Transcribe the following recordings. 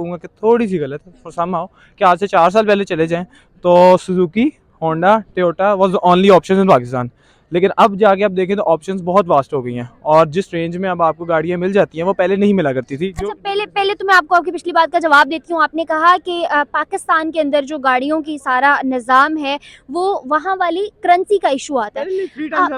कहूँगा कि थोड़ी सी गलत है फॉर सम हाउ कि आज से 4 साल पहले चले जाएं तो Suzuki, Honda, Toyota was the only option in Pakistan. लेकिन अब जाके आप देखें तो ऑप्शंस बहुत वास्ट हो गई हैं और जिस रेंज में अब आपको गाड़ियाँ मिल जाती हैं वो पहले नहीं मिला करती थी। अच्छा, पहले पहले तो मैं आपको आपकी पिछली बात का जवाब देती हूँ। आपने कहा कि पाकिस्तान के अंदर जो गाड़ियों की सारा निज़ाम है वो वहाँ वाली करेंसी का इशू आता है। हाँ,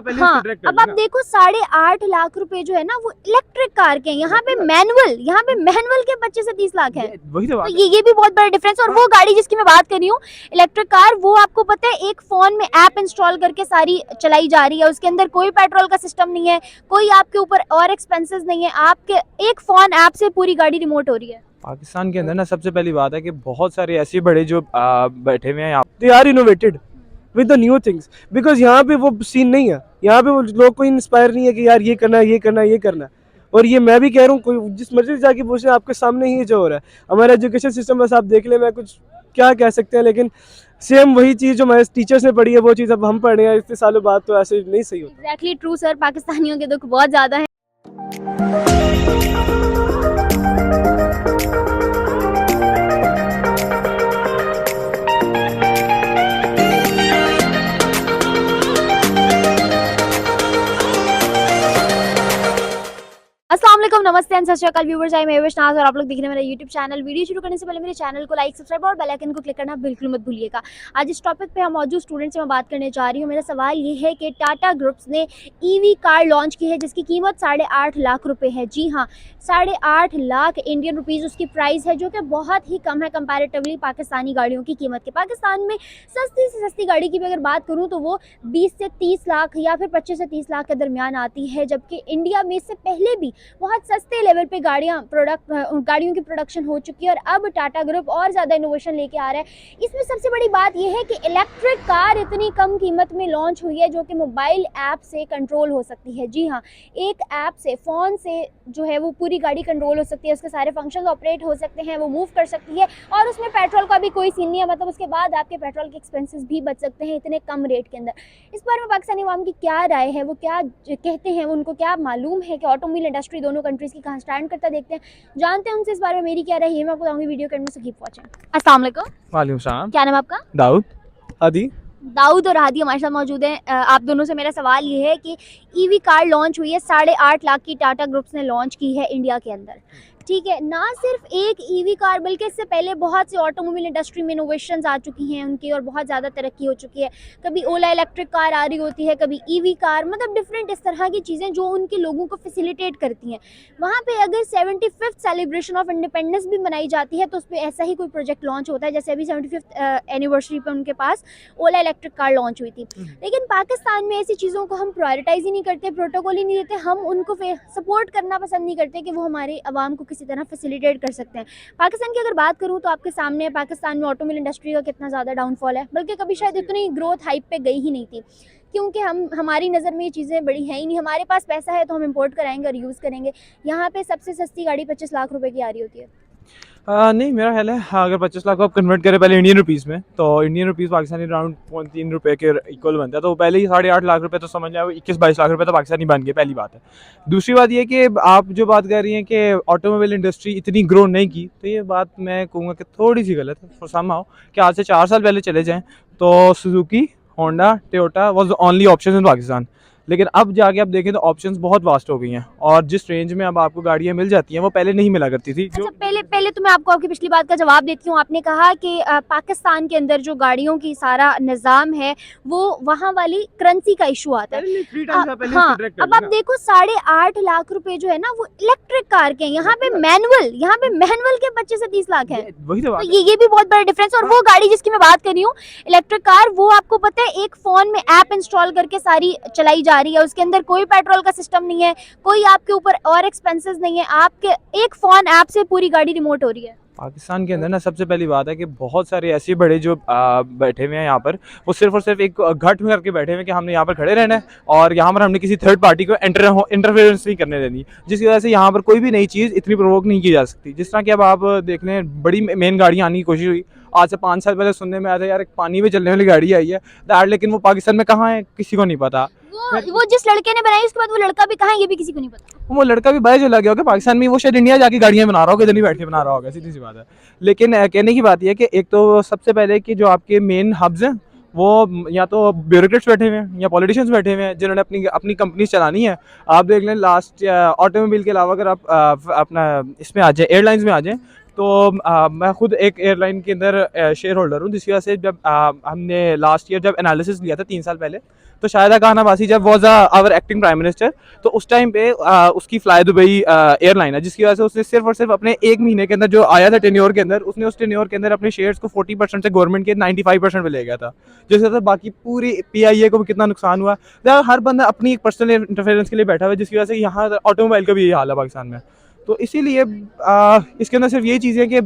अब आप देखो 8.5 लाख रुपए जो है ना वो इलेक्ट्रिक कार के हैं। यहाँ पे मैनुअल के 25 से 30 लाख है। वही तो तो ये भी बहुत बड़ा डिफरेंस है। और वो गाड़ी जिसकी मैं बात कर रही हूँ इलेक्ट्रिक कार, वो आपको पता है एक फोन में ऐप इंस्टॉल करके सारी चलाई जा रही है। उसके अंदर कोई पेट्रोल का सिस्टम नहीं है, कोई आपके ऊपर और एक्सपेंसेस नहीं है। आपके एक फोन ऐप से पूरी गाड़ी रिमोट हो रही है। पाकिस्तान के अंदर ना सबसे पहली बात है कि बहुत सारे ऐसे बड़े जो बैठे हुए हैं यहाँ they are innovated with the new things, because यहाँ पे वो सीन नहीं है। यहाँ पे वो लोग को इंस्पायर नहीं है कि यार ये करना है, ये करना है, ये करना है। और ये मैं भी कह रहा हूँ, कोई जिस मर्जी से जाके पूछे आपके सामने ही जो हो रहा है। हमारा एजुकेशन सिस्टम बस आप देख ले, मैं कुछ क्या कह सकते हैं, लेकिन सेम वही चीज़ जो हमारे टीचर्स ने पढ़ी है वो चीज़ अब हम पढ़ रहे हैं इतने सालों बाद, तो ऐसे नहीं सही होता। एग्जैक्टली ट्रू सर, पाकिस्तानियों के दुख बहुत ज़्यादा है। अस्सलाम वालेकुम, नमस्ते एंड सत श्री अकाल व्यूअर्स, आई एम एविश नाज और आप लोग देख रहे हैं मेरा यूट्यूब चैनल। वीडियो शुरू करने से पहले मेरे चैनल को लाइक, सब्सक्राइब और बेल आइकन को क्लिक करना बिल्कुल मत भूलिएगा। आज इस टॉपिक पे हम मौजूद स्टूडेंट से मैं बात करने जा रही हूँ। मेरा सवाल ये है कि टाटा ग्रुप्स ने ईवी कार लॉन्च की है जिसकी कीमत 8.5 लाख रुपये है। जी हाँ, 8.5 लाख इंडियन रुपीज़ उसकी प्राइस है, जो कि बहुत ही कम है कंपैरेटिवली पाकिस्तानी गाड़ियों की कीमत के। पाकिस्तान में सस्ती से सस्ती गाड़ी की भी अगर बात करूँ तो वो 20 से 30 लाख या फिर 25 से 30 लाख के दरमियान आती है, जबकि इंडिया में इससे पहले भी बहुत सस्ते लेवल पे गाड़ियों की प्रोडक्शन हो चुकी है। और अब टाटा ग्रुप और ज़्यादा इनोवेशन लेके आ रहा है। इसमें सबसे बड़ी बात यह है कि इलेक्ट्रिक कार इतनी कम कीमत में लॉन्च हुई है जो कि मोबाइल ऐप से कंट्रोल हो सकती है। जी हाँ, एक ऐप से, फ़ोन से जो है वो पूरी गाड़ी कंट्रोल हो सकती है, उसके सारे फंक्शंस ऑपरेट हो सकते हैं, वो मूव कर सकती है और उसमें पेट्रोल का भी कोई सीन नहीं है। मतलब उसके बाद आपके पेट्रोल के एक्सपेंसेस भी बच सकते हैं इतने कम रेट के अंदर। इस बारे में पाकिस्तानी अवाम की क्या राय है, वो क्या कहते हैं, उनको क्या मालूम है कि ऑटोमोबाइल इंडस्ट्री दोनों कंट्रीज़ की कहाँ स्टैंड करता, देखते हैं, जानते हैं उनसे इस बारे में मेरी क्या राय है। मैं आपको बताऊंगी वीडियो के एंड में, सो कीप वाचिंग। अस्सलाम वालेकुम। वालेकुम सलाम। क्या नाम है आपका? दाऊद। आदि दाऊद और हादी हमारे साथ मौजूद हैं। आप दोनों से मेरा सवाल ये है कि ईवी कार लॉन्च हुई है, 8.5 लाख की टाटा ग्रुप्स ने लॉन्च की है इंडिया के अंदर। ठीक है, ना सिर्फ एक ईवी कार बल्कि इससे पहले बहुत सी ऑटोमोबाइल इंडस्ट्री में इनोवेशंस आ चुकी हैं उनकी और बहुत ज़्यादा तरक्की हो चुकी है। कभी ओला इलेक्ट्रिक कार आ रही होती है, कभी ईवी कार, मतलब डिफरेंट इस तरह की चीज़ें जो उनके लोगों को फैसिलिटेट करती हैं। वहाँ पे अगर 75th सेलिब्रेशन ऑफ इंडिपेंडेंस भी मनाई जाती है तो उस पर ऐसा ही कोई प्रोजेक्ट लॉन्च होता है। जैसे अभी 75th एनिवर्सरी पर उनके पास ओला इलेक्ट्रिक कार लॉन्च हुई थी। लेकिन पाकिस्तान में ऐसी चीज़ों को हम प्रायोरिटाइज ही नहीं करते, प्रोटोकॉल ही नहीं देते, हम उनको सपोर्ट करना पसंद नहीं करते कि वो हमारे आवाम को किसी तरह फैसिलिटेट कर सकते हैं। पाकिस्तान की अगर बात करूं तो आपके सामने पाकिस्तान में ऑटोमोबाइल इंडस्ट्री का कितना ज़्यादा डाउनफॉल है, बल्कि कभी शायद इतनी ग्रोथ हाइप पे गई ही नहीं थी, क्योंकि हमारी नज़र में ये चीज़ें बड़ी हैं ही नहीं। हमारे पास पैसा है तो हम इंपोर्ट कराएंगे और यूज़ करेंगे। यहाँ पे सबसे सस्ती गाड़ी 25 लाख रुपए की आ रही होती है। नहीं, मेरा ख्याल है अगर 25 लाख को आप कन्वर्ट करें पहले इंडियन रुपीज़ में, तो इंडियन रुपीज़ पाकिस्तानी अराउंड 3 रुपये के इक्वल बनता है। तो पहले ही 8.5 लाख रुपए तो समझ जाए 21-22 लाख रुपए तो पाकिस्तानी बन गए, पहली बात है। दूसरी बात ये कि आप जो बात कर रही हैं कि ऑटोमोबाइल इंडस्ट्री इतनी ग्रो नहीं की, तो ये बात मैं कहूँगा कि थोड़ी सी गलत है फॉर सम हाउ कि आज से 4 साल पहले चले जाएँ तो Suzuki, Honda, Toyota was the only option in Pakistan. लेकिन अब जाके आप देखें तो ऑप्शंस बहुत वास्ट हो गई हैं और जिस रेंज में अब आपको गाड़ियाँ मिल जाती हैं वो पहले नहीं मिला करती थी। अच्छा, पहले तो मैं आपको आपकी पिछली बात का जवाब देती हूँ। आपने कहा कि पाकिस्तान के अंदर जो गाड़ियों की सारा निज़ाम है वो वहाँ वाली करेंसी का इशू आता है। हाँ, अब आप देखो 8.5 लाख रुपए जो है ना वो इलेक्ट्रिक कार के हैं। यहाँ पे मैनुअल के 25 से 30 लाख है। वही तो ये भी बहुत बड़ा डिफरेंस। और वो गाड़ी जिसकी मैं बात कर रही हूँ इलेक्ट्रिक कार, वो आपको पता है एक फोन में ऐप इंस्टॉल करके सारी चलाई जा रही है। उसके अंदर कोई पेट्रोल का सिस्टम नहीं है, कोई आपके ऊपर और एक्सपेंसेस नहीं है, आपके एक फोन ऐप से पूरी गाड़ी रिमोट हो रही है। पाकिस्तान के अंदर ना सबसे पहली बात है कि बहुत सारे ऐसे बड़े जो बैठे हुए हैं यहाँ पर, वो सिर्फ और सिर्फ एक घट में करके बैठे हुए हैं कि हमने यहाँ पर खड़े रहना है और यहाँ पर हमने किसी थर्ड पार्टी को इंटरफेरेंस नहीं करने देनी, जिसकी वजह से यहाँ पर कोई भी नई चीज़ इतनी प्रोवोक नहीं की जा सकती। जिस तरह कि अब आप देख लें, बड़ी मेन गाड़ियाँ आने की कोशिश हुई आज से 5 साल पहले सुनने में आया था यार एक पानी में चलने वाली गाड़ी आई है दैट, लेकिन वो पाकिस्तान में कहाँ है किसी को नहीं पता। वो जिस लड़के ने बनाई उसके बाद वो लड़का भी कहाँ है ये भी किसी को नहीं पता। वो लड़का भी बाहर चला गया होगा पाकिस्तान में, वो शायद इंडिया जाके गाड़ियाँ बना रहा होगा, इधर नहीं बैठ के बना रहा होगा, सीधी सी बात है। लेकिन कहने की बात यह है कि एक तो सबसे पहले कि जो आपके मेन हब्स हैं वो या तो ब्यूरोक्रेट्स बैठे हुए हैं या पॉलिटिशियंस बैठे हुए हैं जिन्होंने अपनी अपनी कंपनीज चलानी है। आप देख लें लास्ट ऑटोमोबाइल के अलावा अगर आप अपना इसमें आ जाए एयरलाइंस में आ जाएँ तो मैं खुद एक एयरलाइन के अंदर शेयर होल्डर हूँ, जिसकी वजह से जब हमने लास्ट ईयर जब एनालिसिस लिया था 3 साल पहले, तो शायद खान अब्बासी जब was our acting prime minister, तो उस टाइम पे उसकी फ्लाई दुबई एयरलाइन है, जिसकी वजह से उसने सिर्फ और सिर्फ अपने 1 महीने के अंदर जो आया था टेन्योर के अंदर, उसने उस टेन्योर के अंदर अपने शेयर्स को 40% से गवर्नमेंट के 95% पे ले गया था, जिसकी वजह से बाकी पूरी PIA को भी कितना नुकसान हुआ। हर बंदा अपनी एक पर्सनल इंटरफेरेंस के लिए बैठा हुआ है, जिसकी वजह से यहाँ ऑटोमोबाइल का भी यही हाल है पाकिस्तान में। तो इसीलिए इसके अंदर सिर्फ यही चीज़ें कि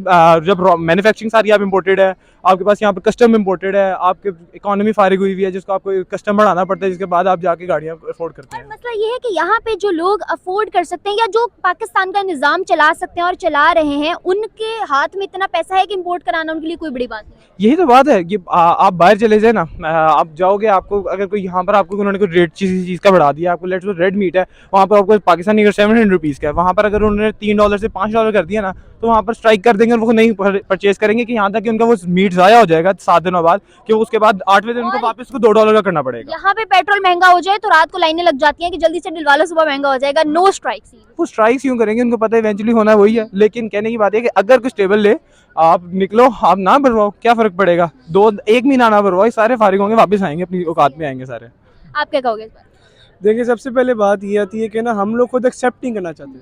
जब मैन्युफैक्चरिंग सारी आप इम्पोर्टेड है, आपके पास यहाँ पर कस्टम इम्पोर्टेड है, आपकी इकोनॉमी फारिग हुई हुई है जिसको आपको कस्टम बढ़ाना पड़ता है, जिसके बाद आप जाके गाड़ियाँ अफोर्ड करते हैं। मसला ये है कि यहाँ पे जो लोग अफोर्ड कर सकते हैं या जो पाकिस्तान का निज़ाम चला सकते हैं और चला रहे हैं, उनके हाथ में इतना पैसा है कि इंपोर्ट कराना उनके लिए कोई बड़ी बात नहीं। यही तो बात है कि आप बाहर चले जाए ना, आप जाओगे, आपको अगर कोई यहाँ पर आपको उन्होंने कोई रेट चीज़ का बढ़ा दिया, आपको लेट्स रेड मीट है वहाँ पर आपको पाकिस्तानी अगर 700 रुपीज़ का है, वहाँ पर अगर उन्होंने $3 से $5 कर दिया ना, तो वहाँ पर स्ट्राइक कर देंगे और वो नहीं परचेज करेंगे कि यहाँ तक कि उनका वो मीट ज़ाया हो जाएगा 7 दिनों बाद, कि उसके बाद 8वें दिन उनको वापस को $2 का करना पड़ेगा। यहाँ पे पेट्रोल महंगा हो जाए तो रात को लाइनें लग जाती हैं कि जल्दी से डलवा लो, सुबह महंगा हो जाएगा। नो स्ट्राइक्स, वो स्ट्राइक्स यूँ करेंगे, उनको पता है इवेंचुअली होना वही है। लेकिन कहने की बात है कि अगर कुछ टेबल ले आप निकलो, आप ना भरवाओ, क्या फ़र्क पड़ेगा, 1 महीना ना भरवाओ, सारे फारिग होंगे, वापस आएंगे, अपनी औकात में आएंगे सारे। आप क्या कहोगे इस बार? देखिए सबसे पहले बात ये आती है कि ना हम लोग खुद एक्सेप्ट नहीं करना चाहते,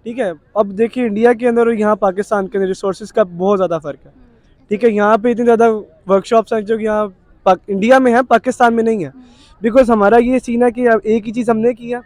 ठीक है। अब देखिए इंडिया के अंदर और यहाँ पाकिस्तान के अंदर रिसोर्सेज का बहुत ज़्यादा फ़र्क है, ठीक है। यहाँ पे इतनी ज़्यादा वर्कशॉप्स हैं जो कि यहाँ इंडिया में है, पाकिस्तान में नहीं है। बिकॉज हमारा ये सीन है कि अब एक ही चीज़ हमने किया,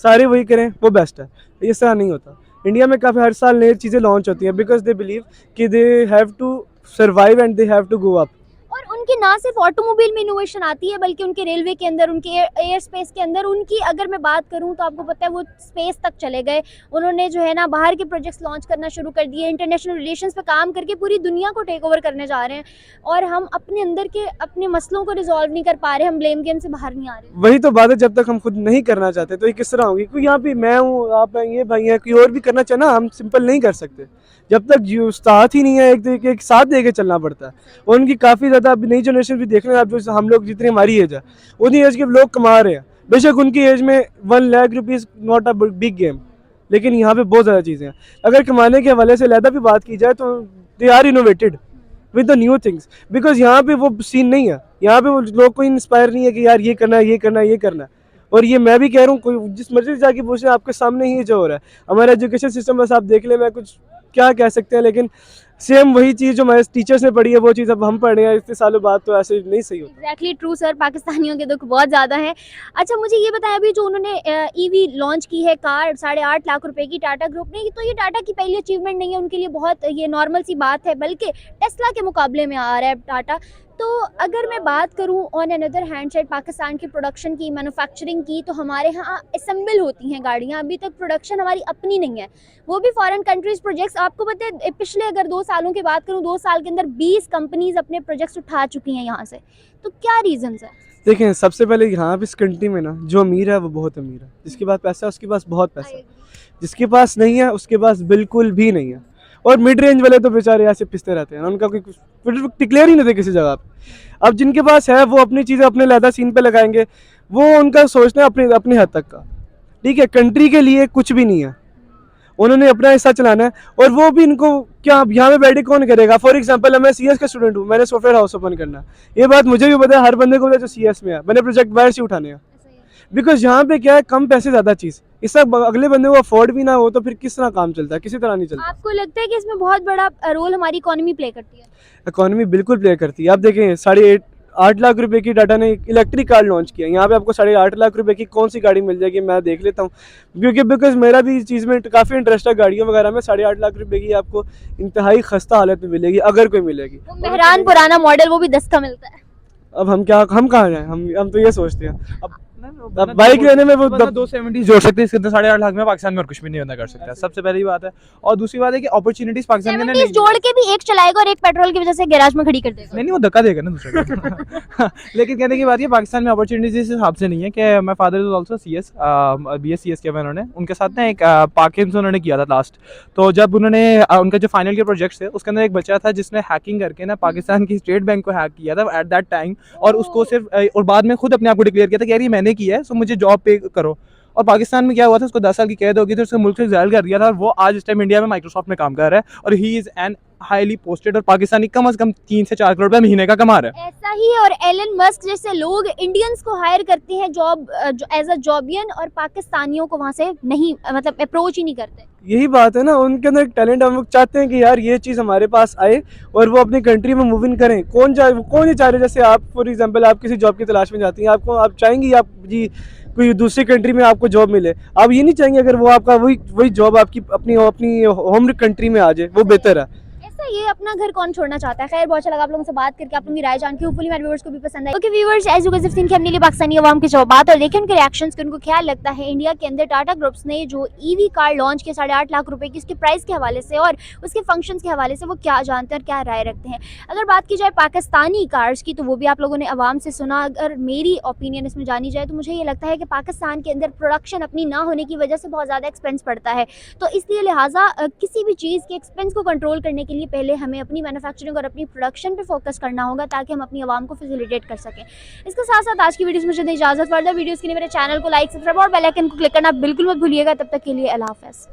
सारे वही करें, वो बेस्ट है। इस तरह नहीं होता। इंडिया में काफ़ी हर साल नई चीज़ें लॉन्च होती हैं बिकॉज दे बिलीव कि they have to survive and they have to go up. और उनकी ना सिर्फ ऑटोमोबाइल में इनोवेशन आती है बल्कि उनके रेलवे के अंदर, उनके एयर स्पेस के अंदर, उनकी अगर मैं बात करूं तो आपको पता है वो स्पेस तक चले गए। उन्होंने जो है ना बाहर के प्रोजेक्ट्स लॉन्च करना शुरू कर दिए, इंटरनेशनल रिलेशंस पे काम करके पूरी दुनिया को टेक ओवर करने जा रहे हैं, और हम अपने अंदर के अपने मसलों को रिजॉल्व नहीं कर पा रहे, हम ब्लेम गेम से बाहर नहीं आ रहे। वही तो बात है, जब तक हम खुद नहीं करना चाहते तो ये किस तरह होगी। क्योंकि यहाँ पे मैं हूँ, आप हैं, ये भाई हैं, कोई और भी करना चाहे ना, हम सिंपल नहीं कर सकते जब तक जो साथ ही नहीं है, एक साथ दे के चलना पड़ता है। और उनकी काफ़ी ज़्यादा अभी नई जनरेशन भी देख रहे हैं आप, जो हम लोग जितनी हमारी एज है उतनी एज के लोग कमा रहे हैं। बेशक उनकी एज में 1 lakh rupees not a big game, लेकिन यहाँ पे बहुत ज़्यादा चीज़ें हैं। अगर कमाने के हवाले से अलहदा भी बात की जाए तो they are innovated with the new things, because यहाँ पे वो सीन नहीं है। यहाँ पे वो लोग को इंस्पायर नहीं है कि यार ये करना है, ये करना है, ये करना है। और ये मैं भी कह रहा हूँ, कोई जिस मर्जी से जाके पूछे, आपके सामने ही जो हो रहा है। हमारा एजुकेशन सिस्टम बस आप देख ले, मैं कुछ क्या कह सकते हैं, लेकिन सेम वही चीज़ जो हमारे टीचर्स ने पढ़ी है वो चीज़ अब हम पढ़ रहे हैं इतने सालों बाद, तो ऐसे नहीं सही होता। एग्जैक्टली ट्रू सर, पाकिस्तानियों के दुख बहुत ज़्यादा हैं। अच्छा मुझे ये बताएं, अभी जो उन्होंने EV लॉन्च की है कार 8.5 लाख रुपए की टाटा ग्रुप ने, तो ये टाटा की पहली अचीवमेंट नहीं है, उनके लिए बहुत ये नॉर्मल सी बात है, बल्कि टेस्ला के मुकाबले में आ रहा है टाटा। तो अगर मैं बात करूं on another hand side Pakistan की प्रोडक्शन की, मैन्युफैक्चरिंग की, तो हमारे यहाँ असेंबल होती हैं गाड़ियाँ, अभी तक प्रोडक्शन हमारी अपनी नहीं है, वो भी फॉरेन कंट्रीज़ प्रोजेक्ट्स। आपको पता है पिछले अगर 2 सालों की बात करूं, 2 साल के अंदर 20 कंपनीज अपने प्रोजेक्ट्स उठा चुकी हैं यहाँ से। तो क्या रीजंस है? देखें सबसे पहले यहाँ पे इस कंट्री में ना जो अमीर है वो बहुत अमीर है, जिसके पास पैसा है उसके पास बहुत पैसा है, जिसके पास नहीं है उसके पास बिल्कुल भी नहीं है। और मिड रेंज वाले तो बेचारे ऐसे पिसते रहते हैं, उनका कोई डिक्लेयर ही नहीं थे किसी जगह पे। अब जिनके पास है वो अपनी चीज़ें अपने लहदा सीन पे लगाएंगे, वो उनका सोचना है अपनी हद तक का, ठीक है। कंट्री के लिए कुछ भी नहीं है, उन्होंने अपना हिस्सा चलाना है। और वो भी इनको क्या यहाँ पे बैठे कौन करेगा। फॉर एग्जांपल मैं CS का स्टूडेंट हूँ, मैंने सॉफ्टवेयर हाउस ओपन करना है, ये बात मुझे भी पता है, हर बंदे को पता है जो CS में है, मैंने प्रोजेक्ट बाहर से उठाने हैं। बिकॉज यहाँ पे क्या है, कम पैसे ज़्यादा चीज़, इससे अगले बंदे को अफोर्ड भी ना हो तो फिर किस तरह काम चलता है, किसी तरह नहीं चलता। आपको लगता है कि इसमें बहुत बड़ा रोल हमारी इकोनॉमी प्ले करती है? इकोनॉमी बिल्कुल प्ले करती है। आप देखें 8.5 लाख रुपए की टाटा ने इलेक्ट्रिक कार लॉन्च किया, यहाँ पे आपको 8.5 लाख रुपए की कौन सी गाड़ी मिल जाएगी, मैं देख लेता हूँ, क्योंकि बिकॉज मेरा भी इस चीज़ में काफ़ी इंटरेस्ट है गाड़ियों वगैरह में। 8.5 लाख रुपए की आपको इंतहाई खस्ता हालत में मिलेगी, अगर कोई मिलेगी। मेहरान पुराना मॉडल, वो भी 10 का मिलता है। अब हम कहाँ जाएँ, हम तो ये सोचते हैं। अब अब बाइक लेने में वो 270 जोड़ सकते हैं, इसके अंदर 8.5 लाख में पाकिस्तान में और कुछ भी नहीं होना कर सकता, सबसे पहली बात है। और दूसरी बात है कि अपॉर्चुनिटीज पाकिस्तान के अंदर 70 जोड़ के भी एक चलाएगा और एक पेट्रोल की वजह से गैराज में खड़ी कर देगा। नहीं, वो धक्का देगा ना दूसरे को। लेकिन कहने की बात ये, पाकिस्तान में अपॉर्चुनिटीज इस हिसाब से नहीं है कि my father is also CS, BS CS किया उन्होंने, उनके साथ ना एक पाकिस्तान उन्होंने किया था लास्ट। तो जब उन्होंने उनका जो फाइनल के प्रोजेक्ट्स थे उसके अंदर एक बच्चा था जिसने हैकिंग करके ना पाकिस्तान की स्टेट बैंक को हैक किया था एट दैट टाइम, और उसको सिर्फ और बाद में खुद अपने आप को डिक्लेयर किया था कि यार ये मैंने किया है, सो मुझे जॉब पे करो। और पाकिस्तान में क्या हुआ था, उसको 10 साल की कैद हो गई थी, उसको मुल्क से एक्साइल कर दिया था, और वो आज इस टाइम इंडिया में माइक्रोसॉफ्ट में काम कर रहा है, और he is an highly posted, और पाकिस्तानी कम से कम 3 से 4 करोड़ रुपए महीने का कमा रहा है। ऐसा ही और एलन मस्क जैसे लोग इंडियंस को हायर करते हैं जॉब एज अ जॉबियन, और पाकिस्तानियों को वहां से नहीं मतलब अप्रोच ही नहीं करते। यही बात है ना, उनके अंदर एक टैलेंट, हम लोग चाहते हैं कि यार ये चीज़ हमारे पास आए और वो अपनी कंट्री में मूव इन करें। कौन ये चाह रहे, जैसे आप फॉर एग्जांपल आप किसी जॉब की तलाश में जाती हैं, आप चाहेंगी आप जी कोई दूसरी कंट्री में आपको जॉब मिले, आप ये नहीं चाहेंगे अगर वो आपका वही जॉब आपकी अपनी होम कंट्री में आ जाए, वो बेहतर है। ऐसा ये अपना घर कौन छोड़ना चाहता है। खैर, बहुत अच्छा लगा आप लोगों से बात करके, आप लोगों की राय जान के, होपफुली मेरे व्यूअर्स को भी पसंद आई। Okay viewers, as you guys have seen कि हमने लिए पाकिस्तानी अवाम के जवाबात और देखे उनके रिएक्शंस के, उनको क्या लगता है इंडिया के अंदर टाटा ग्रुप्स ने जो ईवी कार लॉन्च किया 8.5 लाख रुपए की, उसके प्राइस के हवाले से और उसके फंक्शंस के हवाले से वो क्या जानते हैं और क्या राय रखते हैं। अगर बात की जाए पाकिस्तानी कार्स की, तो वो भी आप लोगों ने अवाम से सुना। अगर मेरी ओपिनियन इसमें जानी जाए तो मुझे ये लगता है कि पाकिस्तान के अंदर प्रोडक्शन अपनी ना होने की वजह से बहुत ज़्यादा एक्सपेंस पड़ता है, तो इसलिए लिहाजा किसी भी चीज़ के एक्सपेंस को कंट्रोल करने के लिए पहले हमें अपनी मैन्युफैक्चरिंग और अपनी प्रोडक्शन पे फोकस करना होगा, ताकि हम अपनी आवाम को फैसिलिटेट कर सकें। इसके साथ साथ आज की वीडियोस में मुझे दें इजाज़त। फर्दर वीडियोस के लिए मेरे चैनल को लाइक, सब्सक्राइब और बेल आइकन को क्लिक करना बिल्कुल मत भूलिएगा। तब तक के लिए अल्लाह हाफ़िज़।